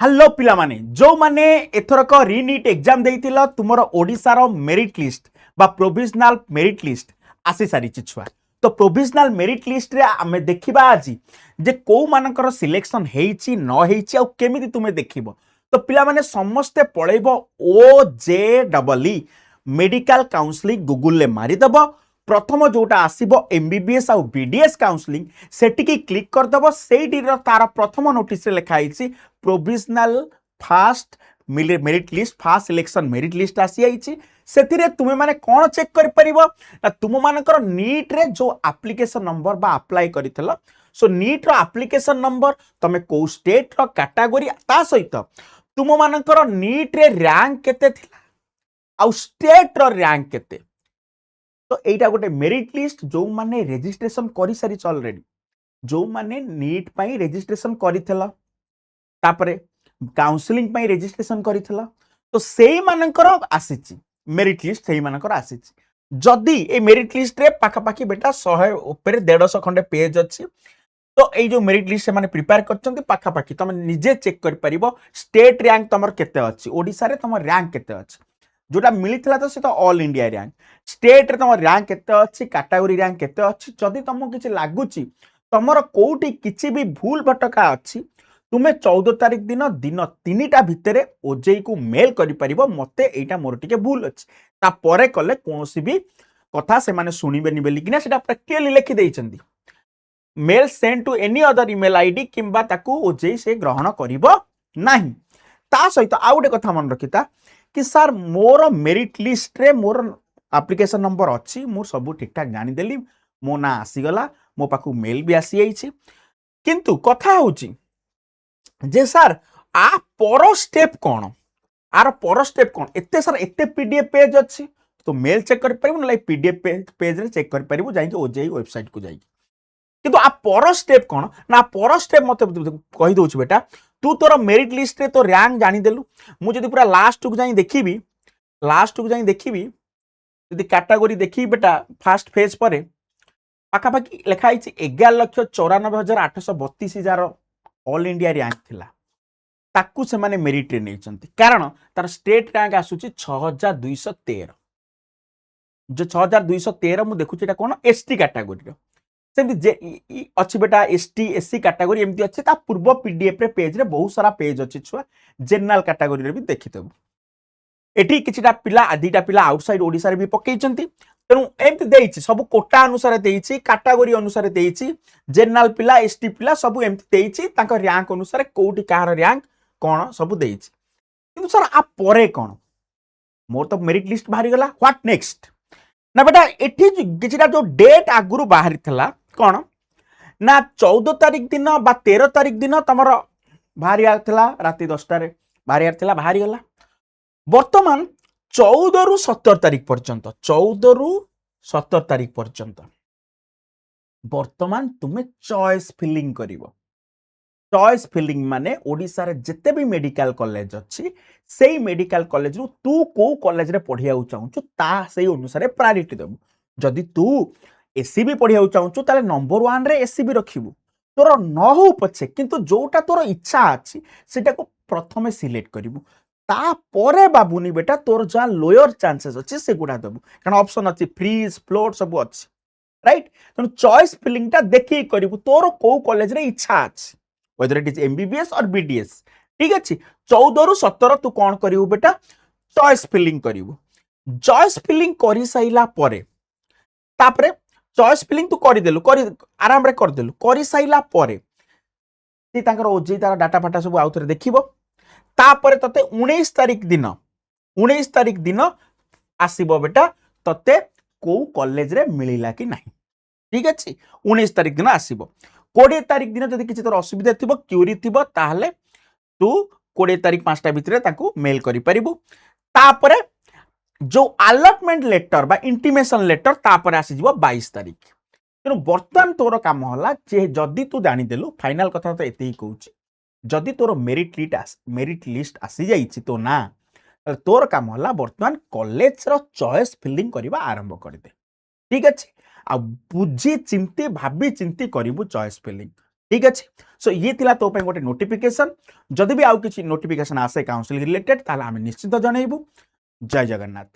Hello पिला माने जो माने एथरक रीनीट एग्जाम देइतिल तुमर ओडिसा रो मेरिट लिस्ट बा प्रोविजनल मेरिट लिस्ट आसी सारी छुआ तो प्रोविजनल मेरिट लिस्ट रे आमे देखिबा आज जे को मानकर सिलेक्शन हेइची न हेइची आ केमिति तुमे देखिबो तो पिला माने समस्ते पळेबो O J double E medical counselling Google ले मारी दबो प्रथम जोटा आसीबो एमबीबीएस आ बीडीएस काउंसलिंग सेटिकी क्लिक कर दबो सेइडी तार प्रथम नोटिस रे लिखा हेइची provisional first merit list first selection merit list आसी आइछि सेथिरे तुमे माने कोन चेक कर परिबो ना तुम मानकर नीट रे जो एप्लीकेशन नंबर बा अप्लाई करितलो सो नीट रो एप्लीकेशन नंबर तमे को स्टेट रो कैटेगरी ता सहित तुम मानकर नीट रे रैंक केते थिला आ स्टेट रो रैंक केते तो एटा गोटे मेरिट लिस्ट जो माने रजिस्ट्रेशन करि सारी ऑलरेडी जो माने नीट पई रजिस्ट्रेशन करितला तापरे काउंसलिंग पई रजिस्ट्रेशन करितला तो सेही मानकर आसीची मेरिट लिस्ट सेही मानकर आसीची जदी ए मेरिट लिस्ट रे पाखा पाखी बेटा 100 ऊपर 150 खंडे पेज अछि तो ए जो मेरिट लिस्ट से माने प्रिपेयर करचंती पाखा पाखी तुम निजे चेक कर परिबो स्टेट रैंक तमर केते अछि ओडिसा रे तमर रैंक केते अछि जोटा मिलिथिला तो से तो ऑल इंडिया रैंक स्टेट रे तमर रैंक केते अछि कैटेगरी रैंक केते अछि जदी तुमको किछि लागुची तमर कोउटी किछि भी भूल भटका अछि तुमे 14 तारिख दिन दिन 3टा भितरे ओजेई को मेल करि परिबो मते एटा मोर टिके भूल अछि ता परे कले कोनोसी भी कथा से माने सुनिबेनी बेली किना सेटा प्रैक्टिकली लिखि देइचंदी mail send to any other email ID किंबा ताकू ओजेई से ग्रहण करिबो नाही ता सहित आ गोटे कथा मन रखिता कि सर मोर मेरिट लिस्ट रे मोर एप्लीकेशन नंबर अछि मोर सब ठीक ठाक जानि देली मो ना आसी गला मो पाकू मेल भी आसी आइछि किंतु कथा होउची जे सर आ पर स्टेप कोन आर पर स्टेप कोन एते सर एते पीडीएफ पेज अछि तो मेल चेक कर परिबो ना पीडीएफ पेज रे चेक कर परिबो जाई ओजेई वेबसाइट को जाई किंतु आ पर स्टेप कोन ना पर स्टेप मते कहि दोछ बेटा तू तोर मेरिट लिस्ट रे तो रैंक जानि देलु मु जदी पूरा लास्ट को जाई देखिबी जदी कैटेगरी देखी बेटा फर्स्ट फेज परे पाखा पाखी लिखा आइछि 11,94,832 ऑल इंडिया रैंक थिला ताकू से माने मेरिट रे नेचंती कारण तार स्टेट रैंक आसुची 6213 जो 6213 मु देखुची एटा कोन एसटी कैटेगरी रो सेमती जे अछि बेटा एसटी एससी कैटेगरी एमती अछि ता पूर्व पीडीएफ रे पेज रे बहुत सारा पेज अछि छुआ जनरल कैटेगरी रे भी देखितबु एठी किछटा पिला आदिटा पिला आउटसाइड ओडिसा रे भी पकेइचंती तेनु एमती देइछि सब कोटा अनुसार देइछि कैटेगरी अनुसार देइछि जनरल पिला एसटी पिला सब एमती देइछि तांको रैंक अनुसार कोउटी कार रैंक कोन सब देइछि किंतु सर आ परे कोन मोर तो मेरिट लिस्ट बाहरी गला व्हाट नेक्स्ट ना बेटा एठी किछटा जो डेट आगुरु बाहरी थला कोन ना 14 तारिख दिन बा 13 तारिख दिन तमर बाहरी आथला राती 10टा रे बाहरी आथला बाहरी गला वर्तमान 14 रु 17 तारिख पर्यंत 14 रु 17 तारिख पर्यंत वर्तमान तुमे चॉइस फिलिंग करिवो चॉइस फिलिंग माने ओडिसा रे जते भी मेडिकल कॉलेज अछि सेही मेडिकल कॉलेज रु तू को कॉलेज रे पढियाउ चाहूछु ता सेही अनुसार प्रायोरिटी देबु जदी तू एससीबी पढियाउ चाहूछु ताले नंबर 1 रे एससीबी रखिबु तोर न हो पछे किंतु जोटा तोर इच्छा अछि सेटा को प्रथमे सिलेक्ट करिवु ता परे बाबुनी बेटा तोर जा लोअर चांसेस अछि से गुडा देबु कारण ऑप्शन अछि फ्रीज फ्लोट सब अछि राइट तनु चॉइस फिलिंग ता देखि करिवु तोर को कॉलेज रे इच्छा अछि whether it is MBBS or BDS ठीक अछि 14 रु 17 तू कोन करिवु बेटा चॉइस फिलिंग करिवु चॉइस फिलिंग करि साइला परे तापरे चॉइस फिलिंग तू करि देलु करि आराम रे कर देलु करि साइला परे ती तांकर ओजे तार डाटा फाटा सब आउथरे देखिबो तापरे तते 19 तारिख दिन आसीबो बेटा तते को कॉलेज रे मिलिला कि नाही ठीक अछि 19 तारिख दिन आसीबो 20 तारिख दिन जदि किछि तोर असुविधा थिबो क्यूरी थिबो ताहले तू 20 तारिख 5टा भितरे ताकू मेल करि परिबु तापरे जो अलॉटमेंट लेटर बा इंटीमेशन लेटर तापरे आसी जिवो 22 तारिख तेनु वर्तमान तोर काम होला जे जदि तू जानि देलु फाइनल कथा तो एते ही कहूची जदि तोर मेरिट लिस्ट आसी जाइछि तो ना तोर काम होला वर्तमान कॉलेज रो चॉइस फिलिंग करबा आरंभ कर दे ठीक अछि आ बुझी चिंती भाबी चिंती करिवु चॉइस फिलिंग ঠিক আছে সো ইয়ে ଥିଲା ତୋ ପାଇଁ ଗୋଟେ ନୋଟିଫିକେସନ ଯଦି ବି ଆଉ କିଛି ନୋଟିଫିକେସନ ଆସେ କାଉନସିଲିଂ ରିଲେଟେଡ୍ ତାହେଲେ ଆମେ ନିଶ୍ଚିତ ଜଣେଇବୁ ଜୟ ଜଗନ୍ନାଥ।